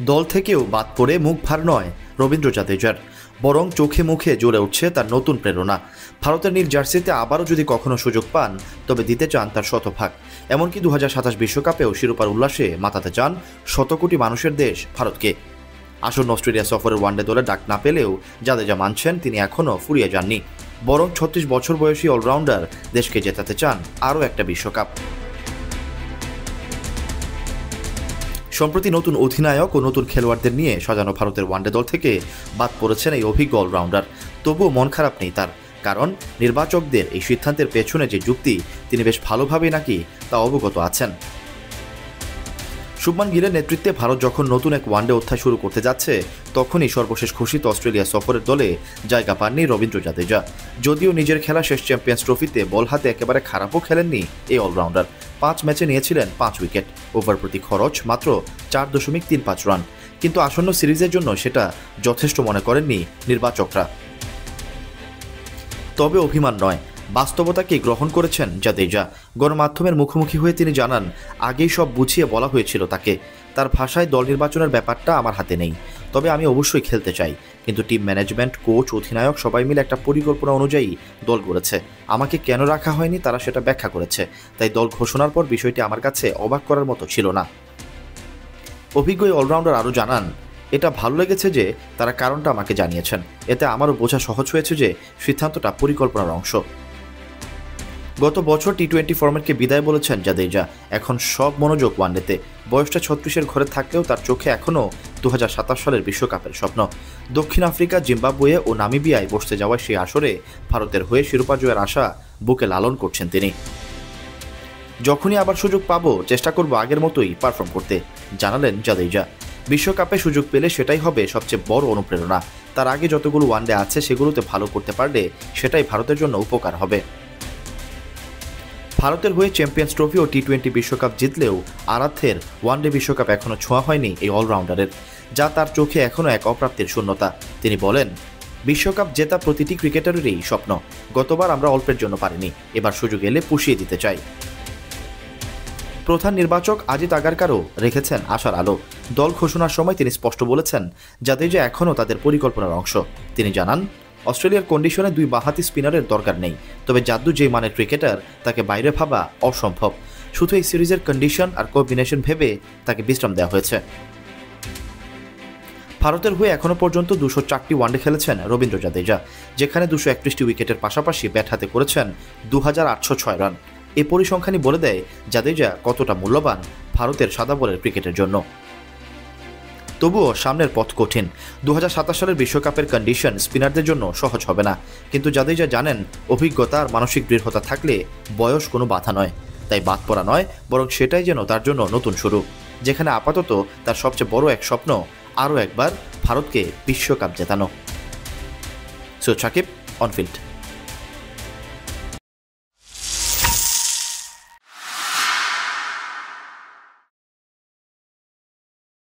দল থেকেও বাদ পড়ে মুখ ভার নয় রবীন্দ্র জাদেজার, বরং চোখে মুখে জ্বলে উঠছে তার নতুন প্রেরণা। ভারতের নীল জার্সিতে আবারও যদি কখনো সুযোগ পান তবে দিতে চান তার শতভাগ। এমনকি 2027 বিশ্বকাপেও শিরোপার উল্লাসে মাতাতে চান শত কোটি মানুষের দেশ ভারতকে। আসন্ন অস্ট্রেলিয়া সফরের ওয়ানডে দলে ডাক না পেলেও জাদেজা মানছেন তিনি এখনও ফুরিয়ে যাননি, বরং 36 বছর বয়সী অলরাউন্ডার দেশকে জেতাতে চান আরও একটা বিশ্বকাপ। সম্প্রতি নতুন অধিনায়ক ও নতুন খেলোয়াড়দের নিয়ে সাজানো ভারতের ওয়ানডে দল থেকে বাদ পড়েছেন এই অভিজ্ঞ অলরাউন্ডার। তবুও মন খারাপ নেই তার, কারণ নির্বাচকদের এই সিদ্ধান্তের পেছনে যে যুক্তি তিনি বেশ ভালোভাবেই নাকি তা অবগত আছেন। শুভমান গিলের নেতৃত্বে ভারত যখন নতুন এক ওয়ানডে অধ্যায় শুরু করতে যাচ্ছে তখনই সর্বশেষ ঘোষিত অস্ট্রেলিয়া সফরের দলে জায়গা পাননি রবীন্দ্র জাদেজা। যদিও নিজের খেলা শেষ চ্যাম্পিয়ন্স ট্রফিতে বল হাতে একেবারে খারাপও খেলেননি এই অলরাউন্ডার। 5 ম্যাচে নিয়েছিলেন 5 উইকেট, ওভার প্রতি খরচ মাত্র 4.35 রান, কিন্তু আসন্ন সিরিজের জন্য সেটা যথেষ্ট মনে করেননি নির্বাচকরা। তবে অভিমান নয়, বাস্তবতাকে গ্রহণ করেছেন জাদেজা। গণমাধ্যমের মুখোমুখি হয়ে তিনি জানান, আগেই সব বুঝিয়ে বলা হয়েছিল তাকে। তার ভাষায় দল নির্বাচনের ব্যাপারটা আমার হাতে নেই, তবে আমি অবশ্যই খেলতে চাই। কিন্তু টিম ম্যানেজমেন্ট, কোচ, অধিনায়ক সবাই মিলে একটা পরিকল্পনা অনুযায়ী দল গড়েছে। আমাকে কেন রাখা হয়নি তারা সেটা ব্যাখ্যা করেছে, তাই দল ঘোষণার পর বিষয়টি আমার কাছে অবাক করার মতো ছিল না। অভিজ্ঞ অলরাউন্ডার আরও জানান, এটা ভালো লেগেছে যে তারা কারণটা আমাকে জানিয়েছেন, এতে আমারও বোঝা সহজ হয়েছে যে সিদ্ধান্তটা পরিকল্পনার অংশ। গত বছর টি-20 ফরম্যাটকে বিদায় বলেছেন জাদেজা, এখন সব মনোযোগ ওয়ানডেতে। বয়সটা 36-এর ঘরে থাকলেও তার চোখে এখনও 2027 সালের বিশ্বকাপের স্বপ্ন। দক্ষিণ আফ্রিকা, জিম্বাবুয়ে ও নামিবিয়ায় বসতে যাওয়া সেই আসরে ভারতের হয়ে শিরোপা জয়ের আশা বুকে লালন করছেন তিনি। যখনই আবার সুযোগ পাবো চেষ্টা করব আগের মতোই পারফর্ম করতে, জানালেন জাদেজা। বিশ্বকাপে সুযোগ পেলে সেটাই হবে সবচেয়ে বড় অনুপ্রেরণা। তার আগে যতগুলো ওয়ানডে আছে সেগুলোতে ভালো করতে পারলে সেটাই ভারতের জন্য উপকার হবে। ভারতের হয়ে চ্যাম্পিয়ন্স ট্রফি ও টি-20 বিশ্বকাপ জিতলেও আরাধ্যের ওয়ানডে বিশ্বকাপ এখনও ছোঁয়া হয়নি এই অলরাউন্ডারের, যা তার চোখে এখনও এক অপ্রাপ্তির শূন্যতা। তিনি বলেন, বিশ্বকাপ জেতা প্রতিটি ক্রিকেটারেরই স্বপ্ন। গতবার আমরা অল্পের জন্য পারিনি, এবার সুযোগ এলে পুষিয়ে দিতে চাই। প্রধান নির্বাচক আজিত আগারকারও রেখেছেন আশার আলো। দল ঘোষণার সময় তিনি স্পষ্ট বলেছেন জাদেজা এখনও তাদের পরিকল্পনার অংশ। তিনি জানান, অস্ট্রেলিয়ার কন্ডিশনে 2 বাঁহাতি স্পিনারের দরকার নেই, তবে জাদু যে মানের ক্রিকেটার তাকে বাইরে ভাবা অসম্ভব। শুধু এই সিরিজের কন্ডিশন আর কম্বিনেশন ভেবে তাকে বিশ্রাম দেওয়া হয়েছে। ভারতের হয়ে এখনও পর্যন্ত 204টি ওয়ানডে খেলেছেন রবীন্দ্র জাদেজা, যেখানে 231টি উইকেটের পাশাপাশি ব্যাট হাতে করেছেন 2806 রান। এই পরিসংখ্যানই বলে দেয় জাদেজা কতটা মূল্যবান ভারতের সাদা বলের ক্রিকেটের জন্য। তবুও সামনের পথ কঠিন। 2027 সালের বিশ্বকাপের কন্ডিশন স্পিনারদের জন্য সহজ হবে না, কিন্তু জাদেজা জানেন অভিজ্ঞতা আর মানসিক দৃঢ়তা থাকলে বয়স কোনো বাধা নয়। তাই বাদ পড়া নয়, বরং সেটাই যেন তার জন্য নতুন শুরু, যেখানে আপাতত তার সবচেয়ে বড় এক স্বপ্ন আরও একবার ভারতকে বিশ্বকাপ জেতানো। সৈয়দ সাকিব, অনফিল্ড।